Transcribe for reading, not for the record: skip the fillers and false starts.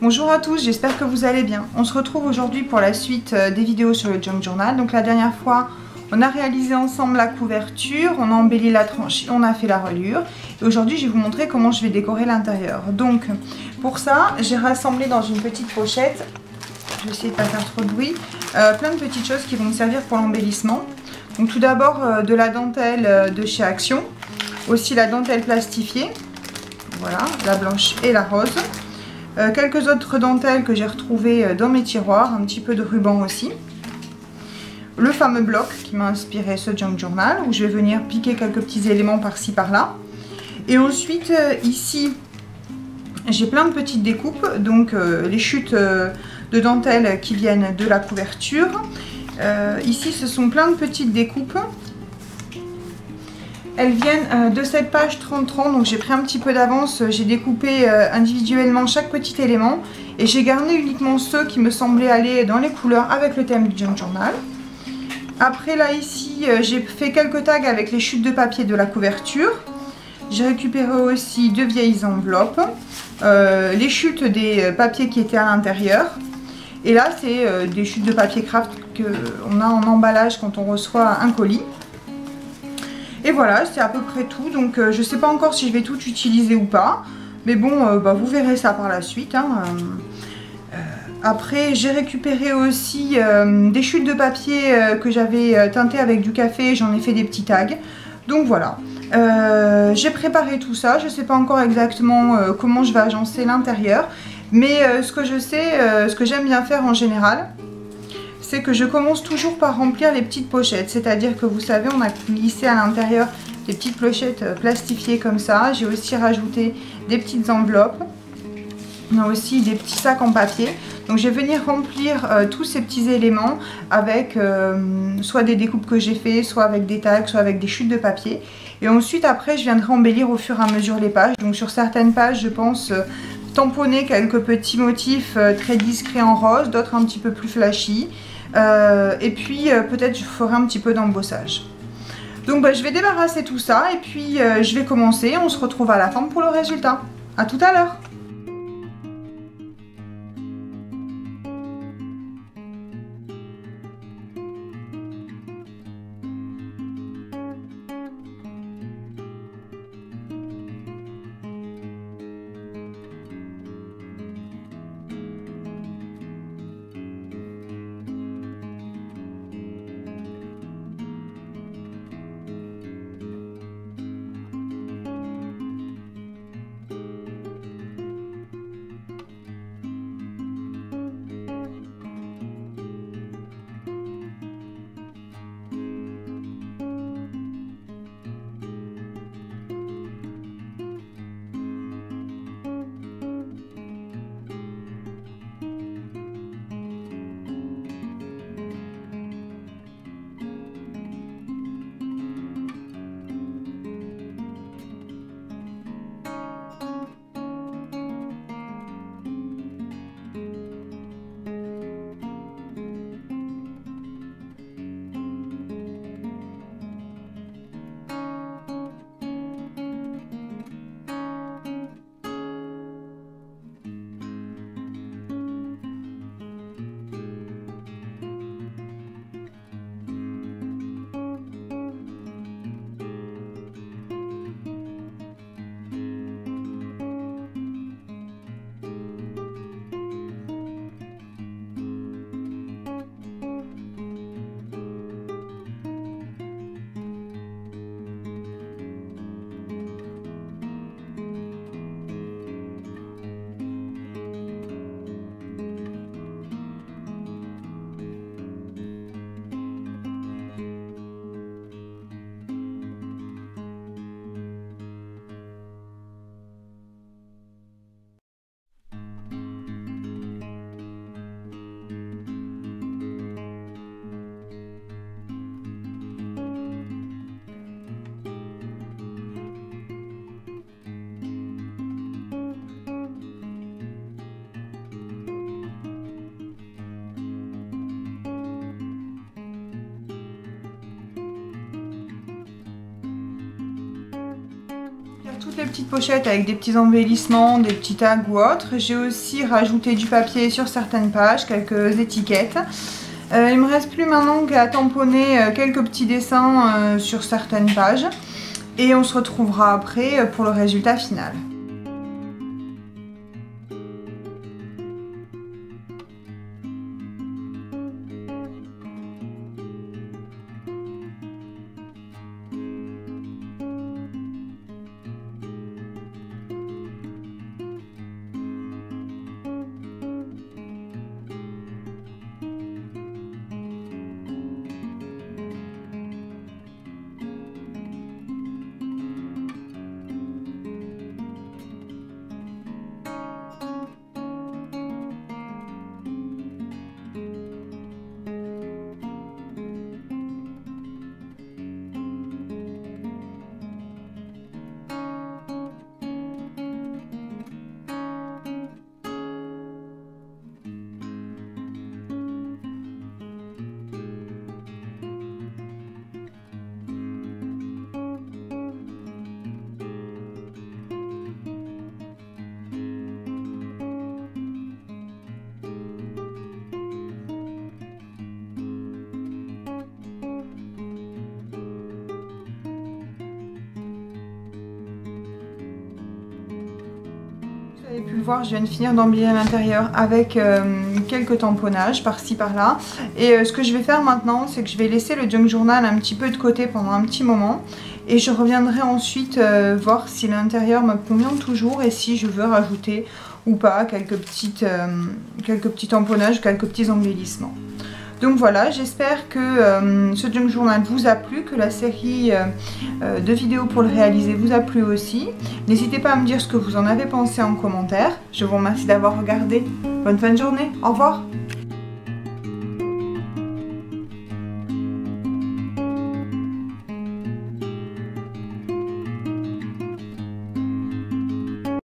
Bonjour à tous, j'espère que vous allez bien. On se retrouve aujourd'hui pour la suite des vidéos sur le Junk Journal. Donc la dernière fois, on a réalisé ensemble la couverture, on a embelli la tranche, on a fait la reliure. Et aujourd'hui, je vais vous montrer comment je vais décorer l'intérieur. Donc pour ça, j'ai rassemblé dans une petite pochette, je vais essayer de ne pas faire trop de bruit, plein de petites choses qui vont me servir pour l'embellissement. Donc tout d'abord de la dentelle de chez Action, aussi la dentelle plastifiée, voilà, la blanche et la rose. Quelques autres dentelles que j'ai retrouvées dans mes tiroirs, un petit peu de ruban aussi. Le fameux bloc qui m'a inspiré ce Junk Journal, où je vais venir piquer quelques petits éléments par-ci par-là. Et ensuite, ici, j'ai plein de petites découpes, donc les chutes de dentelle qui viennent de la couverture. Ici, ce sont plein de petites découpes. Elles viennent de cette page 30-30, donc j'ai pris un petit peu d'avance, j'ai découpé individuellement chaque petit élément et j'ai garni uniquement ceux qui me semblaient aller dans les couleurs avec le thème du Junk Journal. Après là ici, j'ai fait quelques tags avec les chutes de papier de la couverture. J'ai récupéré aussi deux vieilles enveloppes, les chutes des papiers qui étaient à l'intérieur. Et là c'est des chutes de papier craft qu'on a en emballage quand on reçoit un colis. Et voilà, c'est à peu près tout. Donc je ne sais pas encore si je vais tout utiliser ou pas. Mais bon, vous verrez ça par la suite. Hein. Après, j'ai récupéré aussi des chutes de papier que j'avais teintées avec du café. J'en ai fait des petits tags. Donc voilà. J'ai préparé tout ça. Je ne sais pas encore exactement comment je vais agencer l'intérieur. Mais ce que je sais, ce que j'aime bien faire en général, c'est que je commence toujours par remplir les petites pochettes. C'est-à-dire que vous savez, on a glissé à l'intérieur des petites pochettes plastifiées comme ça. J'ai aussi rajouté des petites enveloppes. On a aussi des petits sacs en papier. Donc je vais venir remplir tous ces petits éléments avec soit des découpes que j'ai fait, soit avec des tags, soit avec des chutes de papier. Et ensuite après je viendrai embellir au fur et à mesure les pages. Donc sur certaines pages je pense tamponner quelques petits motifs très discrets en rose, d'autres un petit peu plus flashy. Et puis peut-être je ferai un petit peu d'embossage. Donc je vais débarrasser tout ça et puis je vais commencer. On se retrouve à la fin pour le résultat. A tout à l'heure. Toutes les petites pochettes avec des petits embellissements, des petits tags ou autres. J'ai aussi rajouté du papier sur certaines pages, quelques étiquettes. Il me reste plus maintenant qu'à tamponner quelques petits dessins sur certaines pages. Et on se retrouvera après pour le résultat final. Vous avez pu le voir, je viens de finir d'embellir l'intérieur avec quelques tamponnages par-ci par-là. Et ce que je vais faire maintenant, c'est que je vais laisser le junk journal un petit peu de côté pendant un petit moment. Et je reviendrai ensuite voir si l'intérieur me convient toujours et si je veux rajouter ou pas quelques petits tamponnages, quelques petits embellissements. Donc voilà, j'espère que ce junk journal vous a plu, que la série de vidéos pour le réaliser vous a plu aussi. N'hésitez pas à me dire ce que vous en avez pensé en commentaire. Je vous remercie d'avoir regardé. Bonne fin de journée, au revoir.